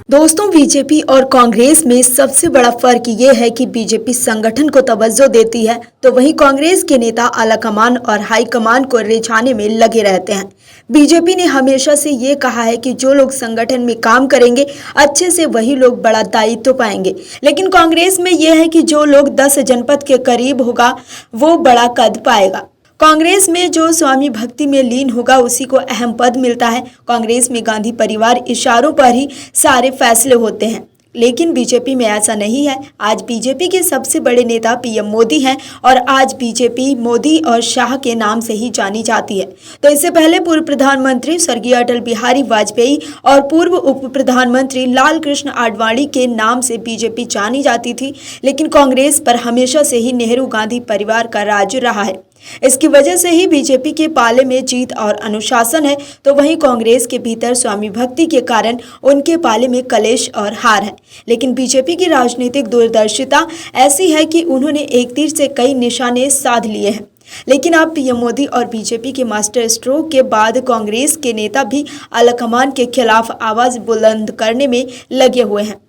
दोस्तों, बीजेपी और कांग्रेस में सबसे बड़ा फर्क ये है कि बीजेपी संगठन को तवज्जो देती है, तो वहीं कांग्रेस के नेता आलाकमान और हाईकमान को रिझाने में लगे रहते हैं। बीजेपी ने हमेशा से ये कहा है कि जो लोग संगठन में काम करेंगे अच्छे से वही लोग बड़ा दायित्व पाएंगे, लेकिन कांग्रेस में यह है कि जो लोग 10 जनपद के करीब होगा वो बड़ा कद पाएगा। कांग्रेस में जो स्वामी भक्ति में लीन होगा उसी को अहम पद मिलता है। कांग्रेस में गांधी परिवार इशारों पर ही सारे फैसले होते हैं, लेकिन बीजेपी में ऐसा नहीं है। आज बीजेपी के सबसे बड़े नेता पीएम मोदी हैं और आज बीजेपी मोदी और शाह के नाम से ही जानी जाती है। तो इससे पहले पूर्व प्रधानमंत्री स्वर्गीय अटल बिहारी वाजपेयी और पूर्व उप प्रधानमंत्री लाल कृष्ण आडवाणी के नाम से बीजेपी जानी जाती थी, लेकिन कांग्रेस पर हमेशा से ही नेहरू गांधी परिवार का राज रहा है। इसकी वजह से ही बीजेपी के पाले में जीत और अनुशासन है, तो वहीं कांग्रेस के भीतर स्वामी भक्ति के कारण उनके पाले में कलेश और हार है। लेकिन बीजेपी की राजनीतिक दूरदर्शिता ऐसी है कि उन्होंने एक तीर से कई निशाने साध लिए हैं। लेकिन अब पीएम मोदी और बीजेपी के मास्टर स्ट्रोक के बाद कांग्रेस के नेता भी आलाकमान के खिलाफ आवाज बुलंद करने में लगे हुए हैं।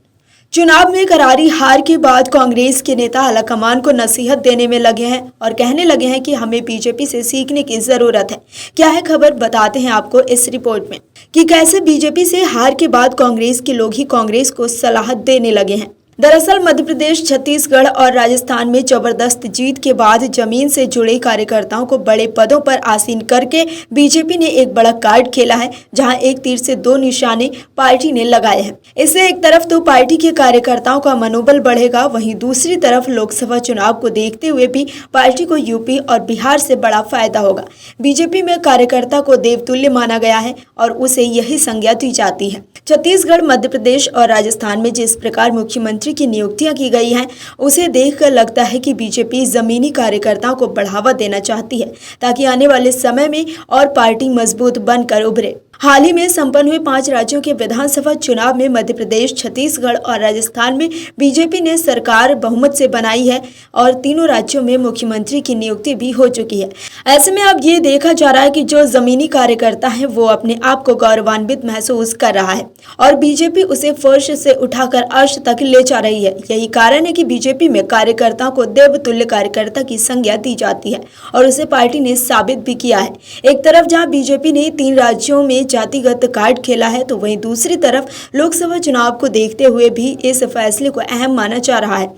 चुनाव में करारी हार के बाद कांग्रेस के नेता आलाकमान को नसीहत देने में लगे हैं और कहने लगे हैं कि हमें बीजेपी से सीखने की जरूरत है। क्या है खबर, बताते हैं आपको इस रिपोर्ट में कि कैसे बीजेपी से हार के बाद कांग्रेस के लोग ही कांग्रेस को सलाह देने लगे हैं। दरअसल मध्य प्रदेश, छत्तीसगढ़ और राजस्थान में जबरदस्त जीत के बाद जमीन से जुड़े कार्यकर्ताओं को बड़े पदों पर आसीन करके बीजेपी ने एक बड़ा कार्ड खेला है, जहां एक तीर से दो निशाने पार्टी ने लगाए हैं। इससे एक तरफ तो पार्टी के कार्यकर्ताओं का मनोबल बढ़ेगा, वहीं दूसरी तरफ लोकसभा चुनाव को देखते हुए भी पार्टी को यूपी और बिहार से बड़ा फायदा होगा। बीजेपी में कार्यकर्ता को देवतुल्य माना गया है और उसे यही संज्ञा दी जाती है। छत्तीसगढ़, मध्य प्रदेश और राजस्थान में जिस प्रकार मुख्यमंत्री की नियुक्तियां की गई हैं, उसे देखकर लगता है कि बीजेपी जमीनी कार्यकर्ताओं को बढ़ावा देना चाहती है, ताकि आने वाले समय में और पार्टी मजबूत बनकर उभरे। हाल ही में संपन्न हुए 5 राज्यों के विधानसभा चुनाव में मध्य प्रदेश, छत्तीसगढ़ और राजस्थान में बीजेपी ने सरकार बहुमत से बनाई है और तीनों राज्यों में मुख्यमंत्री की नियुक्ति भी हो चुकी है। ऐसे में अब ये देखा जा रहा है कि जो जमीनी कार्यकर्ता है वो अपने आप को गौरवान्वित महसूस कर रहा है और बीजेपी उसे फर्श से उठाकर अर्श तक ले जा रही है। यही कारण है कि बीजेपी में कार्यकर्ताओं को देवतुल्य कार्यकर्ता की संज्ञा दी जाती है और उसे पार्टी ने साबित भी किया है। एक तरफ जहां बीजेपी ने 3 राज्यों में जातिगत कार्ड खेला है, तो वहीं दूसरी तरफ लोकसभा चुनाव को देखते हुए भी इस फैसले को अहम माना जा रहा है।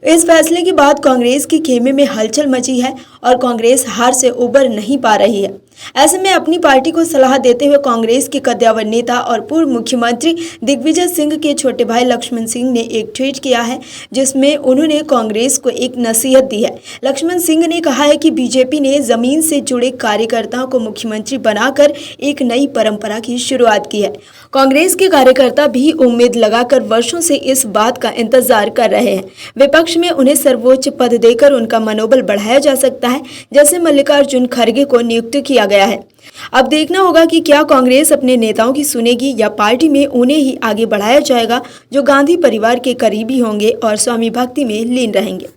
इस फैसले के बाद कांग्रेस की खेमे में हलचल मची है और कांग्रेस हार से उबर नहीं पा रही है। ऐसे में अपनी पार्टी को सलाह देते हुए कांग्रेस के कद्दावर नेता और पूर्व मुख्यमंत्री दिग्विजय सिंह के छोटे भाई लक्ष्मण सिंह ने एक ट्वीट किया है, जिसमें उन्होंने कांग्रेस को एक नसीहत दी है। लक्ष्मण सिंह ने कहा है कि बीजेपी ने जमीन से जुड़े कार्यकर्ताओं को मुख्यमंत्री बनाकर एक नई परंपरा की शुरुआत की है। कांग्रेस के कार्यकर्ता भी उम्मीद लगाकर वर्षों से इस बात का इंतजार कर रहे हैं। विपक्ष में उन्हें सर्वोच्च पद देकर उनका मनोबल बढ़ाया जा सकता है, जैसे मल्लिकार्जुन खड़गे को नियुक्त किया गया है। अब देखना होगा कि क्या कांग्रेस अपने नेताओं की सुनेगी या पार्टी में उन्हें ही आगे बढ़ाया जाएगा, जो गांधी परिवार के करीबी होंगे और स्वामी भक्ति में लीन रहेंगे।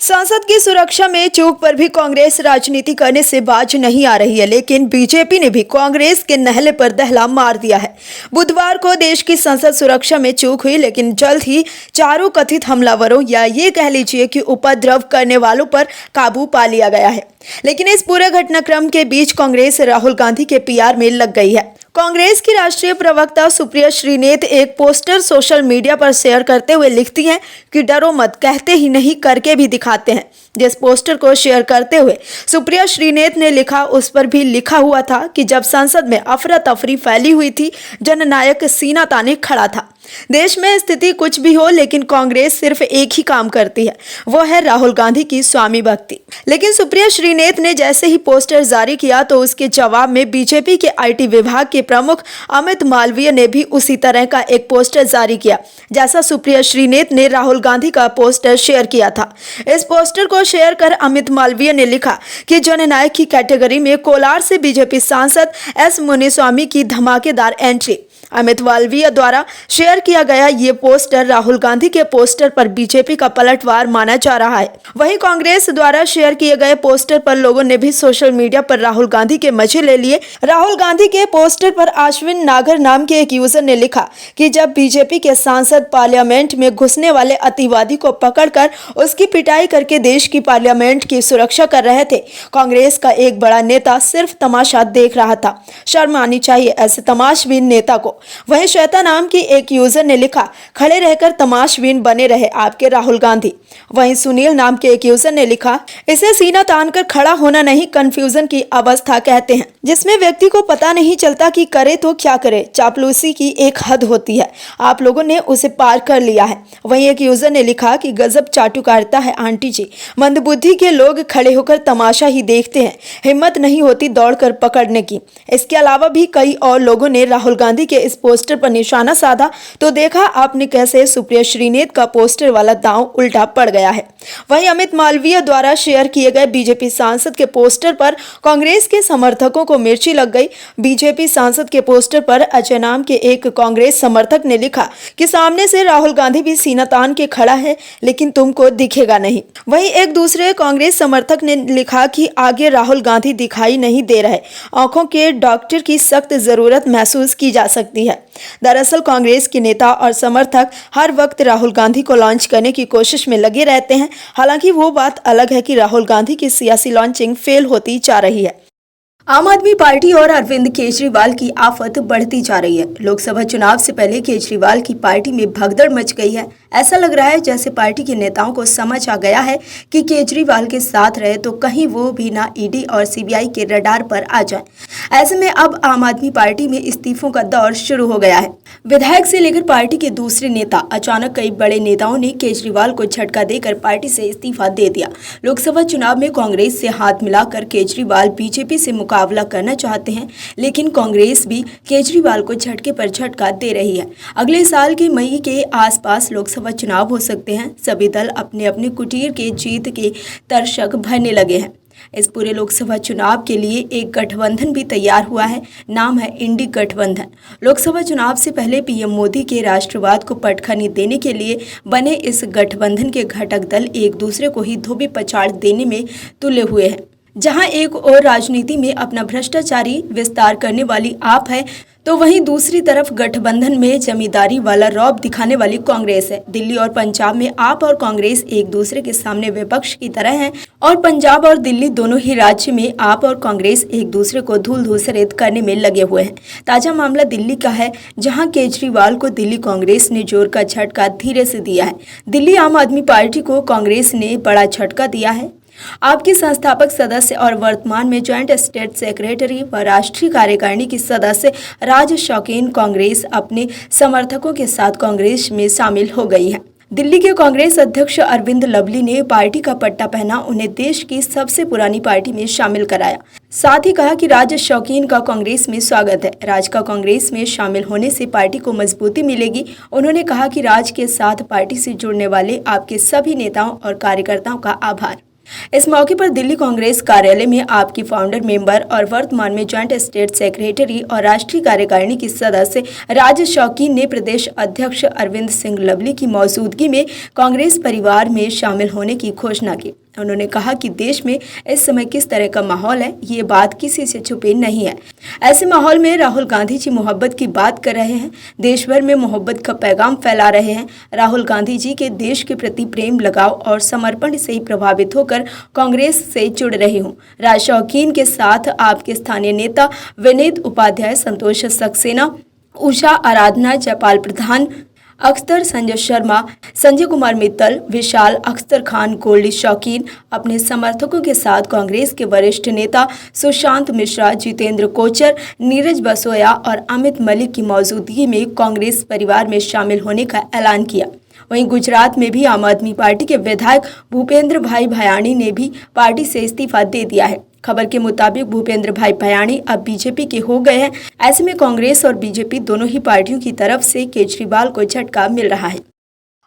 संसद की सुरक्षा में चूक पर भी कांग्रेस राजनीति करने से बाज नहीं आ रही है, लेकिन बीजेपी ने भी कांग्रेस के नहले पर दहला मार दिया है। बुधवार को देश की संसद सुरक्षा में चूक हुई, लेकिन जल्द ही चारों कथित हमलावरों या ये कह लीजिए कि उपद्रव करने वालों पर काबू पा लिया गया है। लेकिन इस पूरे घटनाक्रम के बीच कांग्रेस राहुल गांधी के पीआर में लग गई है। कांग्रेस की राष्ट्रीय प्रवक्ता सुप्रिया श्रीनेत एक पोस्टर सोशल मीडिया पर शेयर करते हुए लिखती हैं कि डरो मत, कहते ही नहीं करके भी दिखाते हैं। जिस पोस्टर को शेयर करते हुए सुप्रिया श्रीनेत ने लिखा, उस पर भी लिखा हुआ था कि जब संसद में अफरा तफरी फैली हुई थी, जननायक सीना ताने खड़ा था। देश में स्थिति कुछ भी हो, लेकिन कांग्रेस सिर्फ एक ही काम करती है, वो है राहुल गांधी की स्वामी भक्ति। लेकिन सुप्रिया श्रीनेत ने जैसे ही पोस्टर जारी किया, तो उसके जवाब में बीजेपी के आईटी विभाग के प्रमुख अमित मालवीय ने भी उसी तरह का एक पोस्टर जारी किया, जैसा सुप्रिया श्रीनेत ने राहुल गांधी का पोस्टर शेयर किया था। इस पोस्टर को शेयर कर अमित मालवीय ने लिखा कि जननायक की कैटेगरी में कोलार से बीजेपी सांसद एस मुनिस्वामी की धमाकेदार एंट्री। अमित मालवीय द्वारा शेयर किया गया ये पोस्टर राहुल गांधी के पोस्टर पर बीजेपी का पलटवार माना जा रहा है। वहीं कांग्रेस द्वारा शेयर किए गए पोस्टर पर लोगों ने भी सोशल मीडिया पर राहुल गांधी के मजे ले लिए। राहुल गांधी के पोस्टर पर अश्विन नागर नाम के एक यूजर ने लिखा कि जब बीजेपी के सांसद पार्लियामेंट में घुसने वाले अतिवादी को पकड़कर उसकी पिटाई करके देश की पार्लियामेंट की सुरक्षा कर रहे थे, कांग्रेस का एक बड़ा नेता सिर्फ तमाशा देख रहा था। शर्म आनी चाहिए ऐसे तमाशबीन नेता को। वहीं श्वेता नाम की एक यूजर ने लिखा, खड़े रहकर तमाशबीन बने रहे आपके राहुल गांधी। वहीं सुनील नाम के एक यूजर ने लिखा, इसे सीना तानकर खड़ा होना नहीं, कंफ्यूजन की अवस्था कहते हैं, जिसमें व्यक्ति को पता नहीं चलता कि करे तो क्या करे। चापलूसी की एक हद होती है, आप लोगों ने उसे पार कर लिया है। वहीं एक यूजर ने लिखा कि गजब चाटुकारिता है आंटी जी, मंदबुद्धि के लोग खड़े होकर तमाशा ही देखते हैं, हिम्मत नहीं होती दौड़कर पकड़ने की। इसके अलावा भी कई और लोगों ने राहुल गांधी के इस पोस्टर पर निशाना साधा तो देखा आपने कैसे सुप्रिया श्रीनेत का पोस्टर वाला दांव उल्टा पड़ गया है। वहीं अमित मालवीय द्वारा शेयर किए गए बीजेपी सांसद के पोस्टर पर कांग्रेस के समर्थकों को मिर्ची लग गई। बीजेपी सांसद के पोस्टर पर अजय नाम के एक कांग्रेस समर्थक ने लिखा कि सामने से राहुल गांधी भी सीना तान के खड़ा है लेकिन तुमको दिखेगा नहीं। वहीं एक दूसरे कांग्रेस समर्थक ने लिखा कि आगे राहुल गांधी दिखाई नहीं दे रहे, आंखों के डॉक्टर की सख्त जरूरत महसूस की जा सकती है। दरअसल कांग्रेस के नेता और समर्थक हर वक्त राहुल गांधी को लॉन्च करने की कोशिश में लगे रहते हैं। हालांकि वो बात अलग है कि राहुल गांधी की सियासी लॉन्चिंग फेल होती जा रही है। आम आदमी पार्टी और अरविंद केजरीवाल की आफत बढ़ती जा रही है। लोकसभा चुनाव से पहले केजरीवाल की पार्टी में भगदड़ मच गई है। ऐसा लग रहा है जैसे पार्टी के नेताओं को समझ आ गया है कि केजरीवाल के साथ रहे तो कहीं वो भी ना ईडी और सीबीआई के रडार पर आ जाए। ऐसे में अब आम आदमी पार्टी में इस्तीफों का दौर शुरू हो गया है। विधायक से लेकर पार्टी के दूसरे नेता, अचानक कई बड़े नेताओं ने केजरीवाल को झटका देकर पार्टी से इस्तीफा दे दिया। लोकसभा चुनाव में कांग्रेस से हाथ मिलाकर केजरीवाल बीजेपी से मुकाबला करना चाहते हैं, लेकिन कांग्रेस भी केजरीवाल को झटके पर झटका दे रही है। अगले साल के मई के आसपास लोकसभा चुनाव हो सकते हैं। सभी दल अपने अपने कुटीर के जीत के दर्शक भरने लगे हैं। इस पूरे लोकसभा चुनाव के लिए एक गठबंधन भी तैयार हुआ है, नाम है इंडी गठबंधन। लोकसभा चुनाव से पहले पीएम मोदी के राष्ट्रवाद को पटखनी देने के लिए बने इस गठबंधन के घटक दल एक दूसरे को ही धोबी पछाड़ देने में तुले हुए हैं। जहां एक और राजनीति में अपना भ्रष्टाचारी विस्तार करने वाली आप है, तो वहीं दूसरी तरफ गठबंधन में जमींदारी वाला रौब दिखाने वाली कांग्रेस है। दिल्ली और पंजाब में आप और कांग्रेस एक दूसरे के सामने विपक्ष की तरह हैं और पंजाब और दिल्ली दोनों ही राज्य में आप और कांग्रेस एक दूसरे को धूल धूसरित करने में लगे हुए हैं। ताजा मामला दिल्ली का है, जहां केजरीवाल को दिल्ली कांग्रेस ने जोर का झटका धीरे से दिया है। दिल्ली आम आदमी पार्टी को कांग्रेस ने बड़ा झटका दिया है। आपके संस्थापक सदस्य और वर्तमान में ज्वाइंट स्टेट सेक्रेटरी व राष्ट्रीय कार्यकारिणी की सदस्य राज शौकीन कांग्रेस अपने समर्थकों के साथ कांग्रेस में शामिल हो गई है। दिल्ली के कांग्रेस अध्यक्ष अरविंद लवली ने पार्टी का पट्टा पहना उन्हें देश की सबसे पुरानी पार्टी में शामिल कराया। साथ ही कहा कि राज शौकीन का कांग्रेस में स्वागत है। राज का कांग्रेस में शामिल होने से पार्टी को मजबूती मिलेगी। उन्होंने कहा कि राज के साथ पार्टी से जुड़ने वाले आपके सभी नेताओं और कार्यकर्ताओं का आभार। इस मौके पर दिल्ली कांग्रेस कार्यालय में आपकी फाउंडर मेंबर और वर्तमान में ज्वाइंट स्टेट सेक्रेटरी और राष्ट्रीय कार्यकारिणी की सदस्य राज शौकीन ने प्रदेश अध्यक्ष अरविंद सिंह लवली की मौजूदगी में कांग्रेस परिवार में शामिल होने की घोषणा की। उन्होंने कहा कि देश में इस समय किस तरह का माहौल है, ये बात किसी से छुपी नहीं है। ऐसे माहौल में राहुल गांधी जी मोहब्बत की बात कर रहे हैं, देश भर में मोहब्बत का पैगाम फैला रहे हैं। राहुल गांधी जी के देश के प्रति प्रेम, लगाव और समर्पण से ही प्रभावित होकर कांग्रेस से जुड़ रही हूँ। राज शौकीन के साथ आपके स्थानीय नेता विनीत उपाध्याय, संतोष सक्सेना, उषा आराधना, जयपाल प्रधान, अख्तर संजय शर्मा, संजय कुमार मित्तल, विशाल अख्तर खान, गोल्डी शौकीन अपने समर्थकों के साथ कांग्रेस के वरिष्ठ नेता सुशांत मिश्रा, जितेंद्र कोचर, नीरज बसोया और अमित मलिक की मौजूदगी में कांग्रेस परिवार में शामिल होने का ऐलान किया। वहीं गुजरात में भी आम आदमी पार्टी के विधायक भूपेंद्र भाई भयाणी ने भी पार्टी से इस्तीफा दे दिया है। खबर के मुताबिक भूपेंद्र भाई भयाणी अब बीजेपी के हो गए हैं। ऐसे में कांग्रेस और बीजेपी दोनों ही पार्टियों की तरफ से केजरीवाल को झटका मिल रहा है।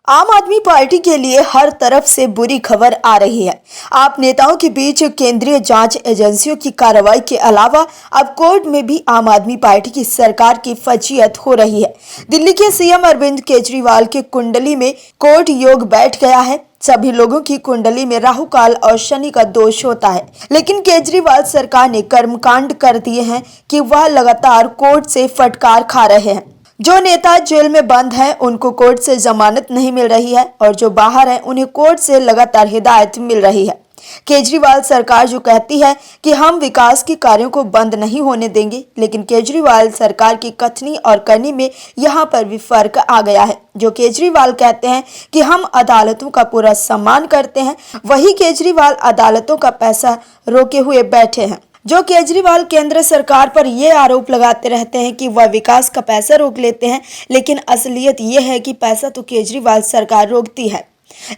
आम आदमी पार्टी के लिए हर तरफ से बुरी खबर आ रही है। आप नेताओं के बीच केंद्रीय जांच एजेंसियों की कार्रवाई के अलावा अब कोर्ट में भी आम आदमी पार्टी की सरकार की फजीयत हो रही है। दिल्ली के सीएम अरविंद केजरीवाल के कुंडली में कोर्ट योग बैठ गया है। सभी लोगों की कुंडली में राहु काल और शनि का दोष होता है, लेकिन केजरीवाल सरकार ने कर्मकांड कर दिए हैं कि वह लगातार कोर्ट से फटकार खा रहे हैं। जो नेता जेल में बंद हैं, उनको कोर्ट से जमानत नहीं मिल रही है और जो बाहर हैं, उन्हें कोर्ट से लगातार हिदायत मिल रही है। केजरीवाल सरकार जो कहती है कि हम विकास के कार्यों को बंद नहीं होने देंगे, लेकिन केजरीवाल सरकार की कथनी और करनी में यहाँ पर भी फर्क आ गया है। जो केजरीवाल कहते हैं कि हम अदालतों का पूरा सम्मान करते हैं, वही केजरीवाल अदालतों का पैसा रोके हुए बैठे हैं। जो केजरीवाल केंद्र सरकार पर ये आरोप लगाते रहते हैं कि वह विकास का पैसा रोक लेते हैं, लेकिन असलियत ये है कि पैसा तो केजरीवाल सरकार रोकती है।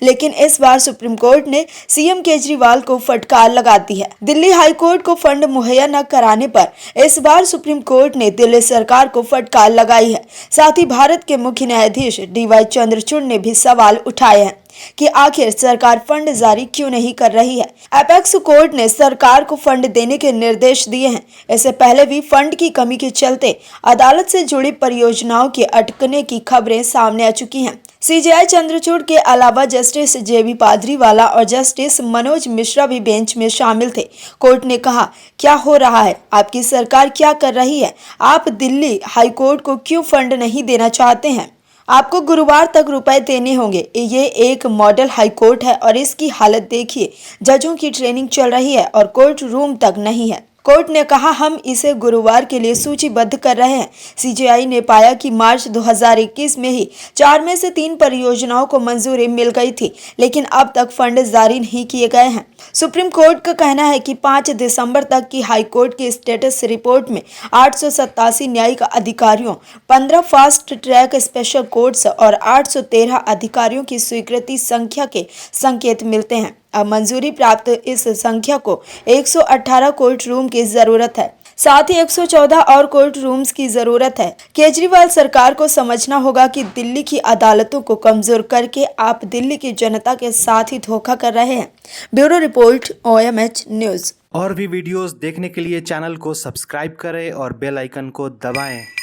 लेकिन इस बार सुप्रीम कोर्ट ने सीएम केजरीवाल को फटकार लगा दी है। दिल्ली हाई कोर्ट को फंड मुहैया न कराने पर इस बार सुप्रीम कोर्ट ने दिल्ली सरकार को फटकार लगाई है। साथ ही भारत के मुख्य न्यायाधीश DY चंद्रचूड़ ने भी सवाल उठाए हैं कि आखिर सरकार फंड जारी क्यों नहीं कर रही है। एपेक्स कोर्ट ने सरकार को फंड देने के निर्देश दिए हैं। इससे पहले भी फंड की कमी के चलते अदालत से जुड़ी परियोजनाओं के अटकने की खबरें सामने आ चुकी हैं। CJI चंद्रचूड़ के अलावा जस्टिस JB पादरीवाला और जस्टिस मनोज मिश्रा भी बेंच में शामिल थे। कोर्ट ने कहा, क्या हो रहा है? आपकी सरकार क्या कर रही है? आप दिल्ली हाई कोर्ट को क्यों फंड नहीं देना चाहते हैं? आपको गुरुवार तक रुपए देने होंगे। ये एक मॉडल हाई कोर्ट है और इसकी हालत देखिए। जजों की ट्रेनिंग चल रही है और कोर्ट रूम तक नहीं है। कोर्ट ने कहा, हम इसे गुरुवार के लिए सूचीबद्ध कर रहे हैं। CJI ने पाया कि मार्च 2021 में ही 4 में से 3 परियोजनाओं को मंजूरी मिल गई थी, लेकिन अब तक फंड जारी नहीं किए गए हैं। सुप्रीम कोर्ट का कहना है कि 5 दिसंबर तक की हाई कोर्ट की स्टेटस रिपोर्ट में 887 न्यायिक अधिकारियों, 15 फास्ट ट्रैक स्पेशल कोर्ट्स और 813 अधिकारियों की स्वीकृति संख्या के संकेत मिलते हैं। अब मंजूरी प्राप्त इस संख्या को 118 कोर्ट रूम की जरूरत है। साथ ही 114 और कोर्ट रूम्स की जरूरत है। केजरीवाल सरकार को समझना होगा कि दिल्ली की अदालतों को कमजोर करके आप दिल्ली की जनता के साथ ही धोखा कर रहे हैं। Bureau report, OMH news. और भी वीडियोस देखने के लिए चैनल को सब्सक्राइब करें और बेल आइकन को दबाएं।